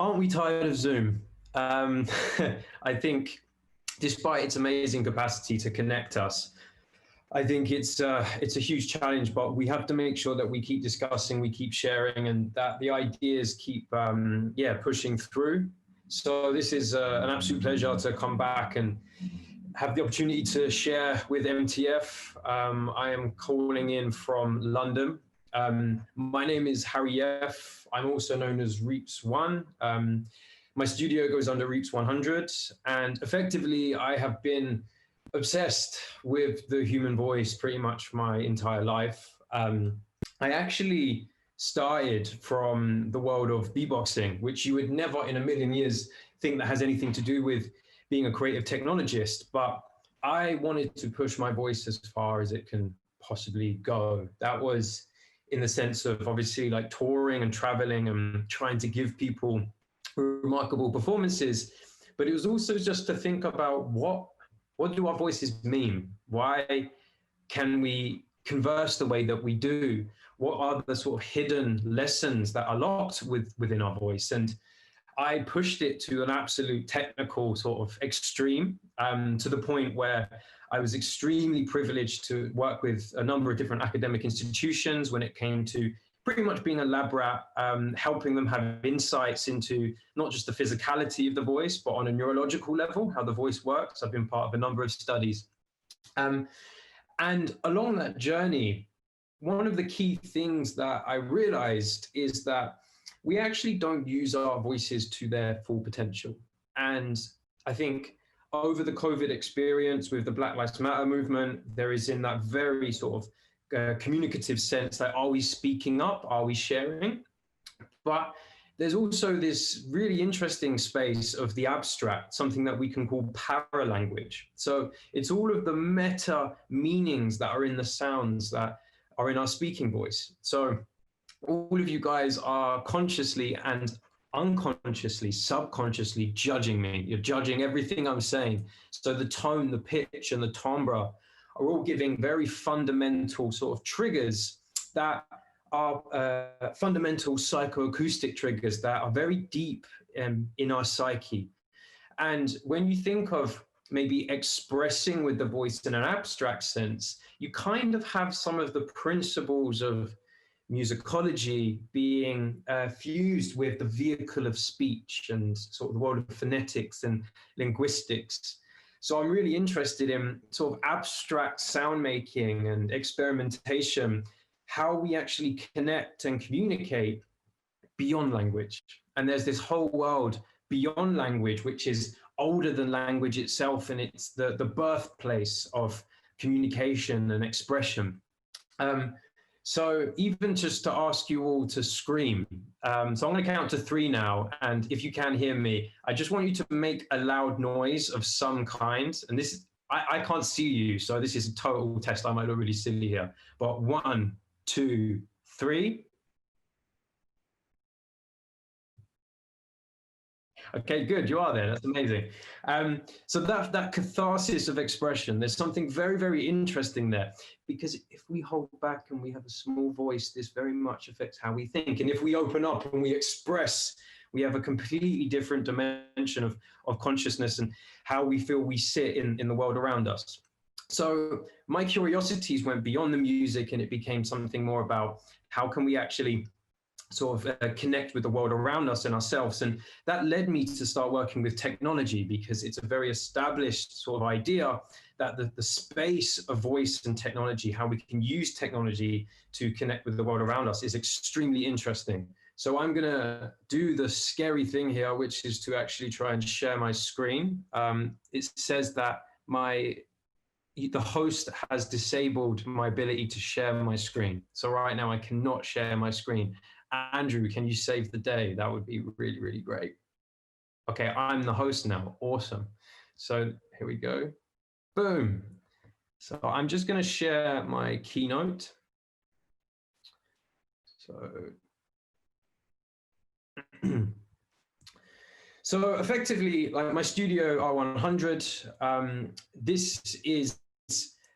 Aren't we tired of Zoom? Um, I think despite its amazing capacity to connect us, I think it's a huge challenge, but we have to make sure that we keep discussing, we keep sharing, and that the ideas keep pushing through. So this is an absolute pleasure to come back and have the opportunity to share with MTF. I am calling in from London. My name is Harry Yeff. I'm also known as Reeps One. My studio goes under Reeps 100, and effectively I have been obsessed with the human voice pretty much my entire life. I actually started from the world of beatboxing, which you would never in a million years think that has anything to do with being a creative technologist, but I wanted to push my voice as far as it can possibly go. That was in the sense of obviously like touring and traveling and trying to give people remarkable performances, but it was also just to think about what do our voices mean? Why can we converse the way that we do? What are the sort of hidden lessons that are locked within our voice? And I pushed it to an absolute technical sort of extreme, to the point where I was extremely privileged to work with a number of different academic institutions when it came to pretty much being a lab rat, helping them have insights into not just the physicality of the voice, but on a neurological level, how the voice works. I've been part of a number of studies. And along that journey, one of the key things that I realized is that we actually don't use our voices to their full potential. And I think over the COVID experience with the Black Lives Matter movement, there is in that very sort of communicative sense that are we speaking up, are we sharing? But there's also this really interesting space of the abstract, something that we can call paralanguage. So it's all of the meta meanings that are in the sounds that are in our speaking voice. So all of you guys are consciously and unconsciously, subconsciously judging me. You're judging everything I'm saying. So the tone, the pitch, and the timbre are all giving very fundamental sort of triggers that are fundamental psychoacoustic triggers that are very deep in our psyche. And when you think of maybe expressing with the voice in an abstract sense, you kind of have some of the principles of musicology being fused with the vehicle of speech and sort of the world of phonetics and linguistics. So I'm really interested in sort of abstract sound making and experimentation, how we actually connect and communicate beyond language. And there's this whole world beyond language, which is older than language itself, and it's the birthplace of communication and expression. So even just to ask you all to scream. So I'm going to count to 3 now. And if you can hear me, I just want you to make a loud noise of some kind. And this is, I can't see you, so this is a total test. I might look really silly here. But 1, 2, 3. Okay, good. You are there. That's amazing. So that catharsis of expression, there's something very, very interesting there, because if we hold back and we have a small voice, this very much affects how we think. And if we open up and we express, we have a completely different dimension of consciousness and how we feel we sit in the world around us. So my curiosities went beyond the music, and it became something more about how can we actually sort of connect with the world around us and ourselves. And that led me to start working with technology, because it's a very established sort of idea that the space of voice and technology, how we can use technology to connect with the world around us, is extremely interesting. So I'm going to do the scary thing here, which is to actually try and share my screen. It says that the host has disabled my ability to share my screen. So right now I cannot share my screen. Andrew, can you save the day? That would be really, really great. Okay, I'm the host now. Awesome. So here we go. Boom. So I'm just going to share my keynote. So effectively, like my studio R100, this is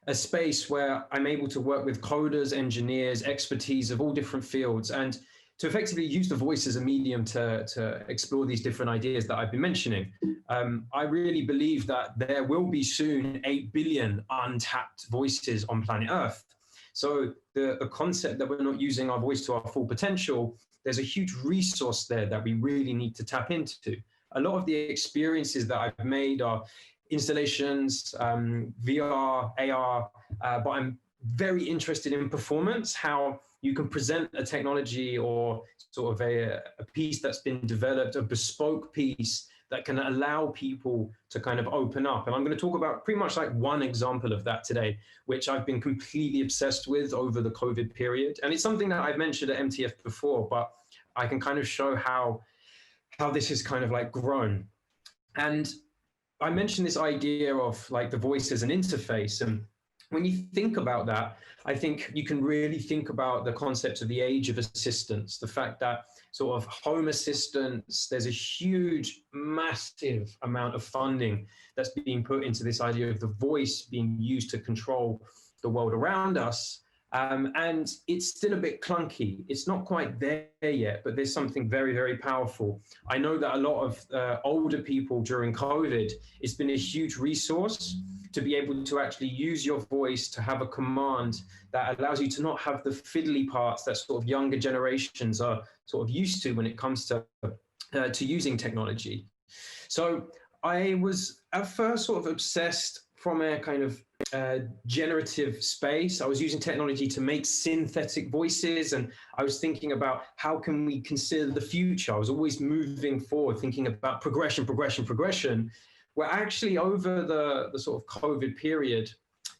a space where I'm able to work with coders, engineers, expertise of all different fields. And to effectively use the voice as a medium to explore these different ideas that I've been mentioning. I really believe that there will be soon 8 billion untapped voices on planet Earth. So the concept that we're not using our voice to our full potential, there's a huge resource there that we really need to tap into. A lot of the experiences that I've made are installations, VR, AR, but I'm very interested in performance, how you can present a technology or sort of a piece that's been developed, a bespoke piece that can allow people to kind of open up. And I'm going to talk about pretty much like one example of that today, which I've been completely obsessed with over the COVID period. And it's something that I've mentioned at MTF before, but I can kind of show how this has kind of like grown. And I mentioned this idea of like the voice as an interface. And when you think about that, I think you can really think about the concept of the age of assistance, the fact that sort of home assistance, there's a huge, massive amount of funding that's being put into this idea of the voice being used to control the world around us. And it's still a bit clunky. It's not quite there yet, but there's something very, very powerful. I know that a lot of older people during COVID, it's been a huge resource to be able to actually use your voice to have a command that allows you to not have the fiddly parts that sort of younger generations are sort of used to when it comes to using technology. So I was at first sort of obsessed from a kind of generative space. I was using technology to make synthetic voices, and I was thinking about how can we consider the future. I was always moving forward, thinking about progression, where actually over the sort of COVID period,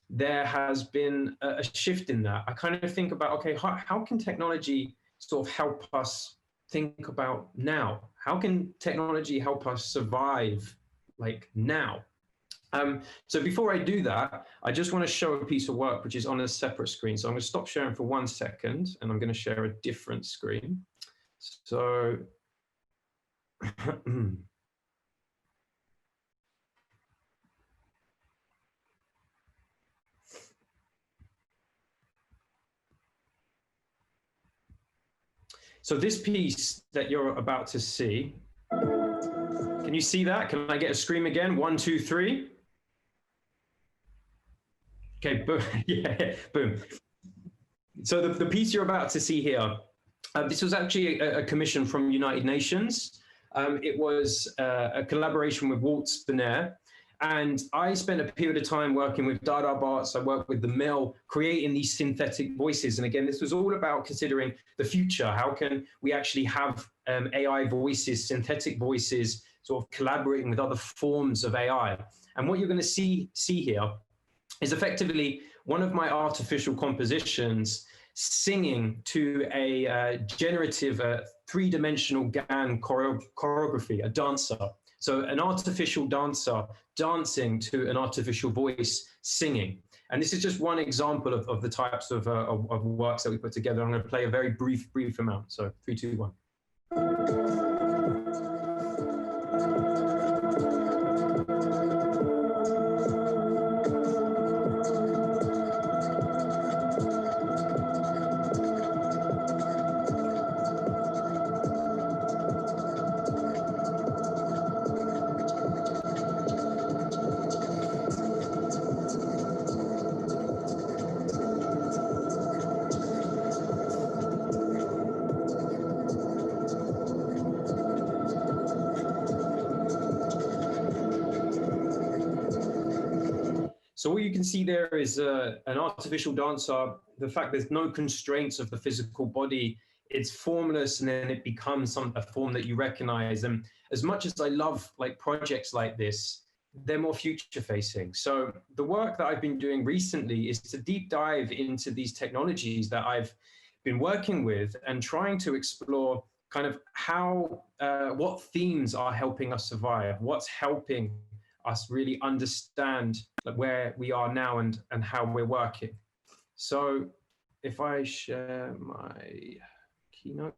there has been a shift in that. I kind of think about, okay, how can technology sort of help us think about now? How can technology help us survive like now? So before I do that, I just want to show a piece of work which is on a separate screen. So I'm going to stop sharing for 1 second, and I'm going to share a different screen. So so this piece that you're about to see, can you see that? Can I get a scream again? 1, 2, 3. Okay, boom. Yeah, boom. So the piece you're about to see here, this was actually a commission from United Nations. It was a collaboration with Walt Spinair. And I spent a period of time working with Dada Bots. I worked with the Mill, creating these synthetic voices. And again, this was all about considering the future. How can we actually have AI voices, synthetic voices, sort of collaborating with other forms of AI? And what you're going to see here is effectively one of my artificial compositions singing to a generative three-dimensional GAN choreography, a dancer. So an artificial dancer dancing to an artificial voice singing. And this is just one example of the types of works that we put together. I'm going to play a very brief amount. So 3, 2, 1. So what you can see there is an artificial dancer. The fact there's no constraints of the physical body, it's formless, and then it becomes a form that you recognize. And as much as I love like projects like this, they're more future facing. So the work that I've been doing recently is to deep dive into these technologies that I've been working with and trying to explore kind of how, what themes are helping us survive, what's helping us really understand where we are now and how we're working. So if I share my keynote,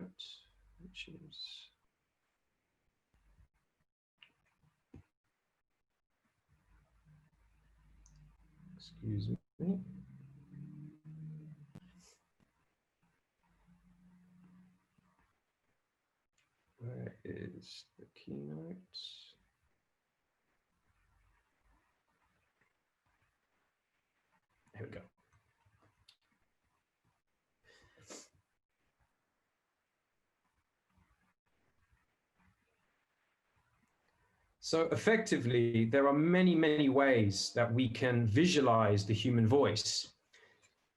which is, excuse me. is the keynote. Here we go. So effectively, there are many, many ways that we can visualize the human voice.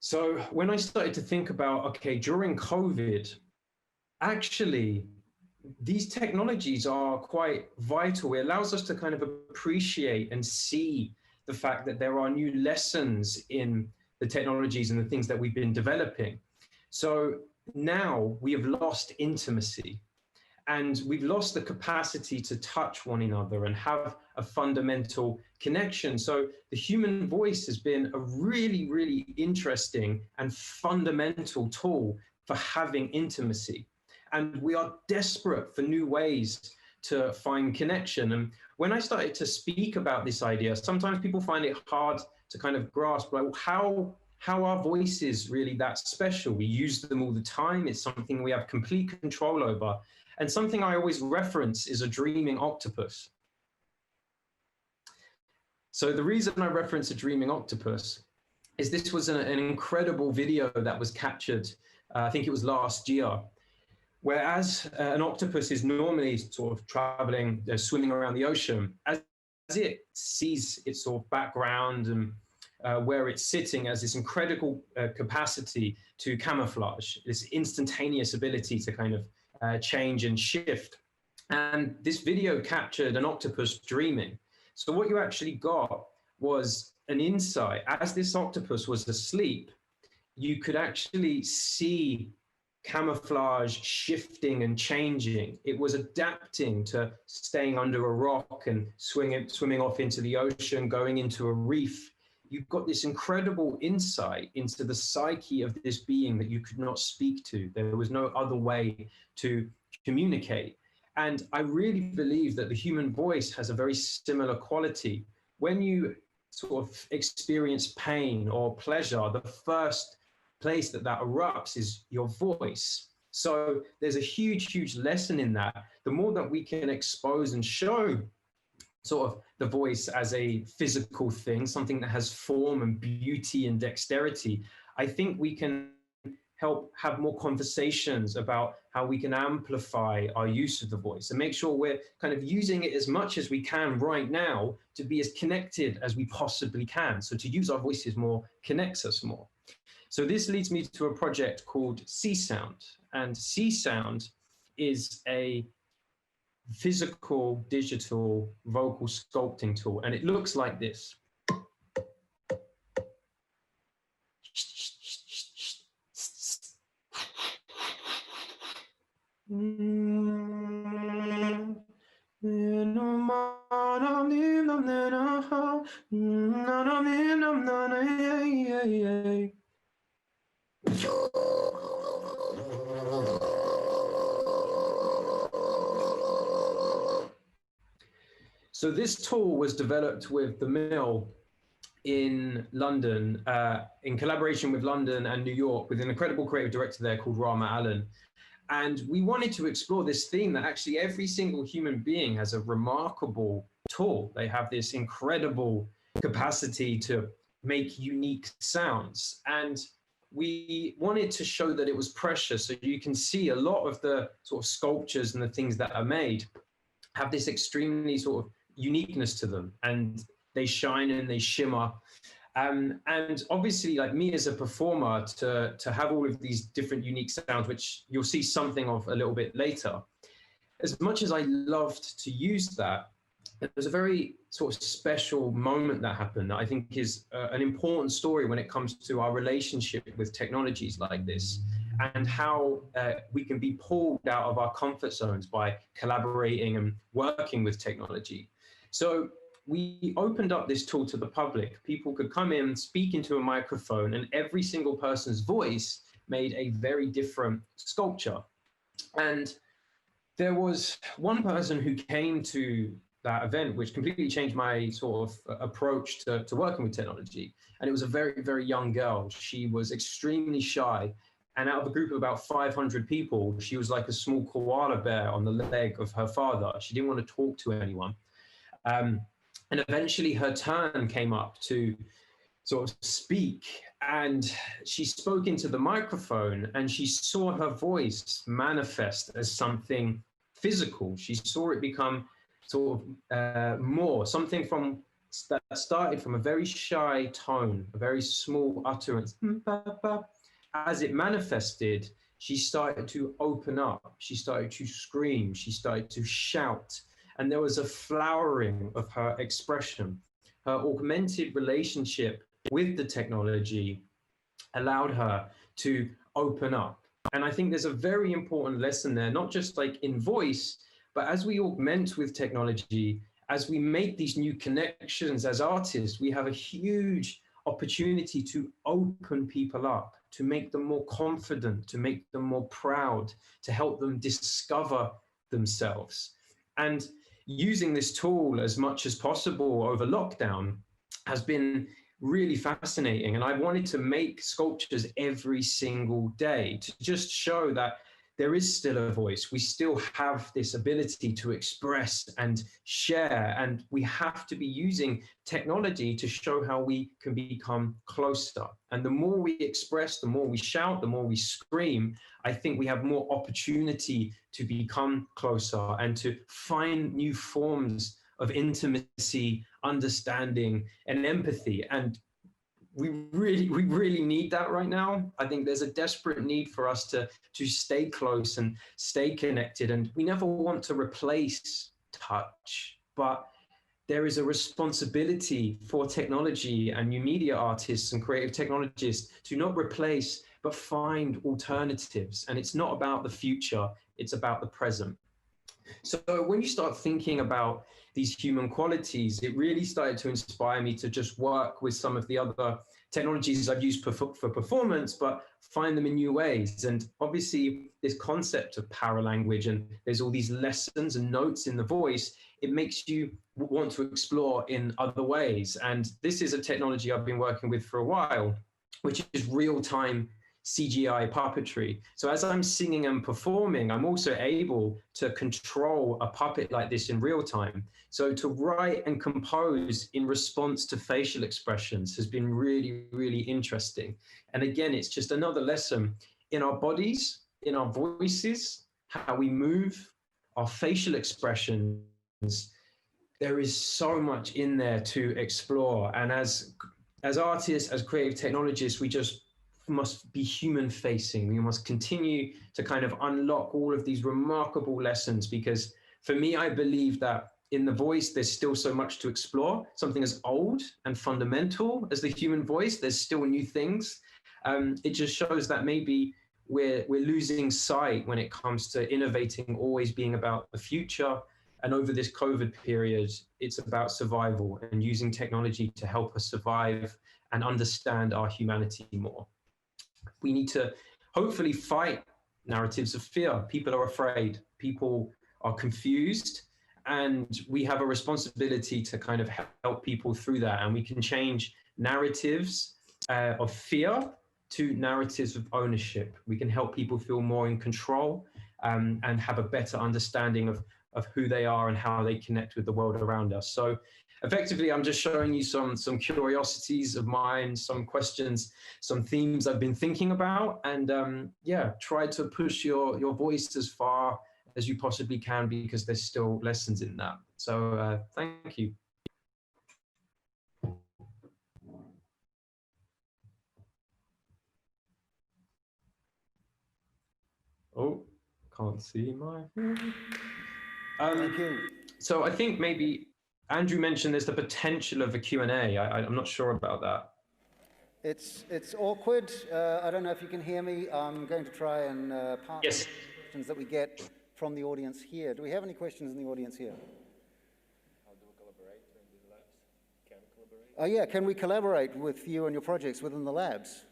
So when I started to think about, okay, during COVID, actually, these technologies are quite vital. It allows us to kind of appreciate and see the fact that there are new lessons in the technologies and the things that we've been developing. So now we have lost intimacy. And we've lost the capacity to touch one another and have a fundamental connection. So the human voice has been a really, really interesting and fundamental tool for having intimacy. And we are desperate for new ways to find connection. And when I started to speak about this idea, sometimes people find it hard to kind of grasp, like, how are voices really that special? We use them all the time. It's something we have complete control over. And something I always reference is a dreaming octopus. So the reason I reference a dreaming octopus is this was an incredible video that was captured, I think it was last year, whereas an octopus is normally sort of traveling, swimming around the ocean, as it sees its sort of background and where it's sitting as this incredible capacity to camouflage, this instantaneous ability to kind of change and shift. And this video captured an octopus dreaming. So what you actually got was an insight. As this octopus was asleep, you could actually see camouflage shifting and changing. It was adapting to staying under a rock and swimming off into the ocean, going into a reef. You've got this incredible insight into the psyche of this being that you could not speak to. There was no other way to communicate. And I really believe that the human voice has a very similar quality. When you sort of experience pain or pleasure, the first place that erupts is your voice. So there's a huge, huge lesson in that. The more that we can expose and show sort of the voice as a physical thing, something that has form and beauty and dexterity, I think we can help have more conversations about how we can amplify our use of the voice and make sure we're kind of using it as much as we can right now to be as connected as we possibly can. So to use our voices more connects us more. So this leads me to a project called C-Sound. And C-Sound is a physical digital vocal sculpting tool, and it looks like this. So this tool was developed with the Mill in London, in collaboration with London and New York, with an incredible creative director there called Rama Allen. And we wanted to explore this theme that actually every single human being has a remarkable tool. They have this incredible capacity to make unique sounds. And we wanted to show that it was precious. So you can see a lot of the sort of sculptures and the things that are made have this extremely sort of uniqueness to them, and they shine and they shimmer. And obviously, like me as a performer, to have all of these different unique sounds, which you'll see something of a little bit later, as much as I loved to use that, there's a very sort of special moment that happened that I think is an important story when it comes to our relationship with technologies like this, and how we can be pulled out of our comfort zones by collaborating and working with technology. So we opened up this tool to the public. People could come in, speak into a microphone, and every single person's voice made a very different sculpture. And there was one person who came to that event, which completely changed my sort of approach to working with technology. And it was a very, very young girl. She was extremely shy. And out of a group of about 500 people, she was like a small koala bear on the leg of her father. She didn't want to talk to anyone. And eventually her turn came up to sort of speak, and she spoke into the microphone, and she saw her voice manifest as something physical. She saw it become sort of more something from that started from a very shy tone, a very small utterance. As it manifested, she started to open up, she started to scream, she started to shout, and there was a flowering of her expression. Her augmented relationship with the technology allowed her to open up. And I think there's a very important lesson there, not just like in voice, but as we augment with technology, as we make these new connections as artists, we have a huge opportunity to open people up, to make them more confident, to make them more proud, to help them discover themselves. And using this tool as much as possible over lockdown has been really fascinating. And I wanted to make sculptures every single day to just show that there is still a voice. We still have this ability to express and share, and we have to be using technology to show how we can become closer. And the more we express, the more we shout, the more we scream, I think we have more opportunity to become closer and to find new forms of intimacy, understanding, and empathy. And we really need that right now. I think there's a desperate need for us to stay close and stay connected. And we never want to replace touch, but there is a responsibility for technology and new media artists and creative technologists to not replace, but find alternatives. And it's not about the future, it's about the present. So when you start thinking about these human qualities, it really started to inspire me to just work with some of the other technologies I've used for performance, but find them in new ways. And obviously this concept of paralanguage, and there's all these lessons and notes in the voice, it makes you want to explore in other ways. And this is a technology I've been working with for a while, which is real-time CGI puppetry. So as I'm singing and performing, I'm also able to control a puppet like this in real time. So to write and compose in response to facial expressions has been really, really interesting. And again, it's just another lesson in our bodies, in our voices, how we move, our facial expressions. There is so much in there to explore. And as artists, as creative technologists, we just must be human facing. We must continue to kind of unlock all of these remarkable lessons, because for me, I believe that in the voice, there's still so much to explore. Something as old and fundamental as the human voice, there's still new things. It just shows that maybe we're losing sight when it comes to innovating, always being about the future. And over this COVID period, it's about survival and using technology to help us survive and understand our humanity more. We need to hopefully fight narratives of fear. People are afraid, people are confused, and we have a responsibility to kind of help people through that. And we can change narratives of fear to narratives of ownership. We can help people feel more in control and have a better understanding of who they are and how they connect with the world around us. So effectively, I'm just showing you some curiosities of mine, some questions, some themes I've been thinking about, and yeah, try to push your voice as far as you possibly can, because there's still lessons in that. So thank you. Oh, can't see my. Thank you. So I think maybe Andrew mentioned there's the potential of a Q&A. I'm not sure about that. It's awkward. I don't know if you can hear me. I'm going to try and pass Yes. questions that we get from the audience here. Do we have any questions in the audience here? How do we collaborate in the labs? Can we collaborate? Oh yeah, can we collaborate with you and your projects within the labs?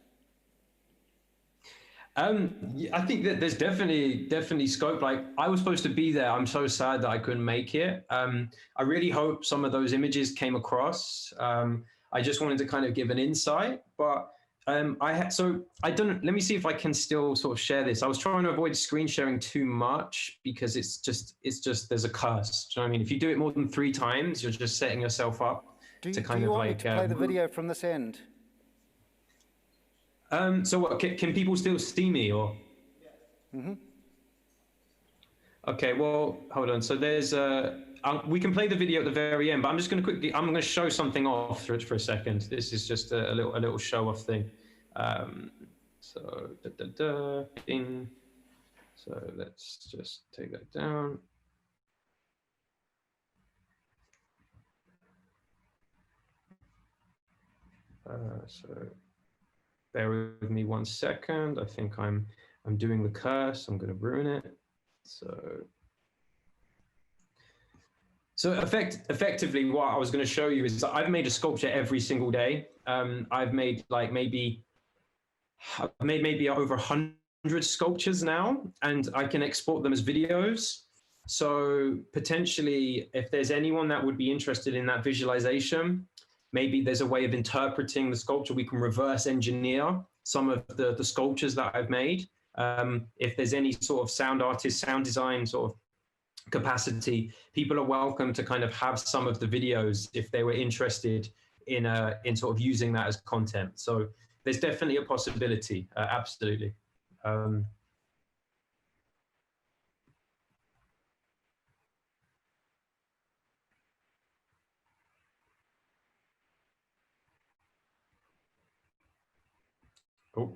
I think that there's definitely scope. Like, I was supposed to be there. I'm so sad that I couldn't make it. I really hope some of those images came across. I just wanted to kind of give an insight, but So I don't. Let me see if I can still sort of share this. I was trying to avoid screen sharing too much because it's just there's a curse. Do you know what I mean? If you do it more than 3 times, you're just setting yourself up to kind do you of want me like. to play the video from this end? So what? Can people still see me or? Mm-hmm. Okay. Well, hold on. So there's we can play the video at the very end, but I'm just going to quickly. I'm going to show something off for a second. This is just a little show off thing. So ding. So let's just take that down. So bear with me 1 second. I think I'm doing the curse. I'm going to ruin it. So effectively, what I was going to show you is I've made a sculpture every single day. I've made like maybe over 100 sculptures now, and I can export them as videos. So potentially, if there's anyone that would be interested in that visualization, maybe there's a way of interpreting the sculpture. We can reverse engineer some of the sculptures that I've made. If there's any sort of sound artist, sound design sort of capacity, people are welcome to kind of have some of the videos if they were interested in sort of using that as content. So there's definitely a possibility, absolutely. Oh,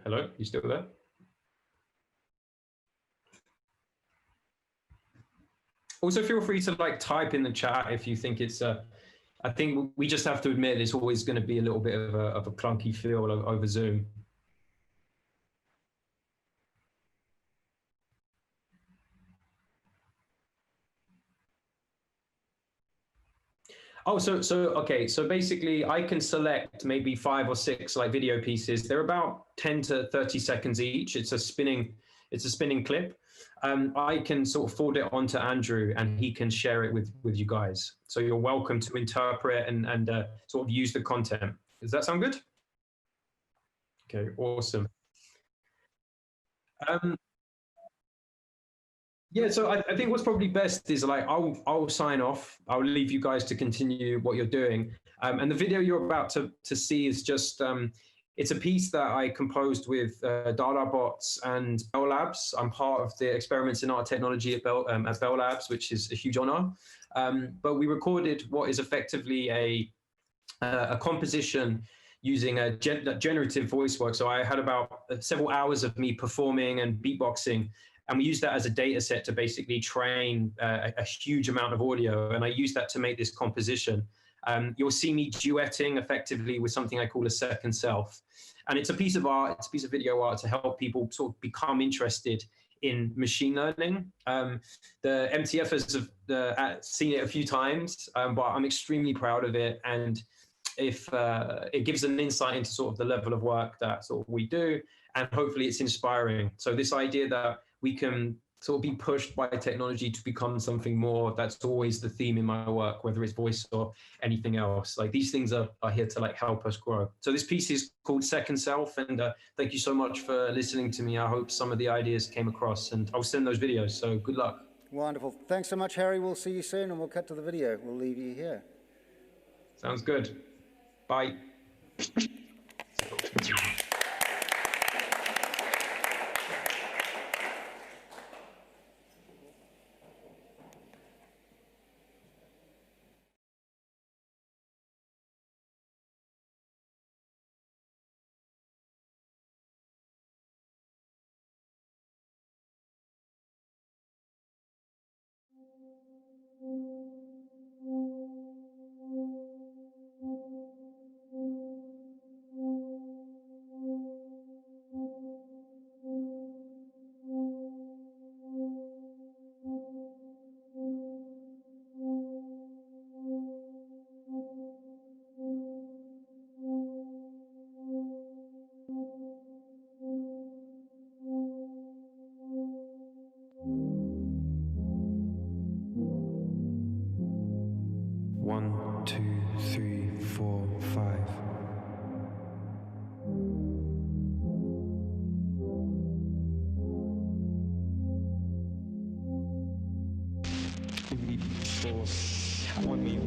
hello, you still there? Also, feel free to like type in the chat if you think it's I think we just have to admit it's always going to be a little bit of a clunky feel over Zoom. Oh, so okay. So basically, I can select maybe 5 or 6 like video pieces. They're about 10 to 30 seconds each. It's a spinning clip. I can sort of forward it on to Andrew, and he can share it with you guys. So you're welcome to interpret and sort of use the content. Does that sound good? Okay, awesome. Yeah, so I think what's probably best is like I'll sign off. I'll leave you guys to continue what you're doing. And the video you're about to see is just it's a piece that I composed with Dada Bots and Bell Labs. I'm part of the experiments in art technology at Bell Labs, which is a huge honor. But we recorded what is effectively a composition using a generative voice work. So I had about several hours of me performing and beatboxing, and we used that as a data set to basically train a huge amount of audio. And I used that to make this composition. You'll see me duetting effectively with something I call a second self. And it's a piece of art, it's a piece of video art to help people sort of become interested in machine learning. The MTFers have seen it a few times, but I'm extremely proud of it. And if it gives an insight into sort of the level of work that sort of we do, and hopefully it's inspiring. So this idea that we can sort of be pushed by technology to become something more, that's always the theme in my work, whether it's voice or anything else. Like these things are here to like help us grow. So this piece is called Second Self, and thank you so much for listening to me. I hope some of the ideas came across, and I'll send those videos, so good luck. Wonderful. Thanks so much, Harry. We'll see you soon, and we'll cut to the video. We'll leave you here. Sounds good. Bye. One, two, three, four, five. for what we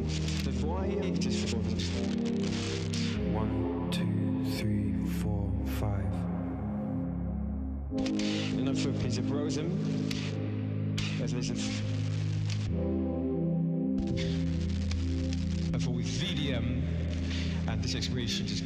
why it is for 1, 2, 3, 4, 5. and for Pisibrosim as is and for with VDM and this expression is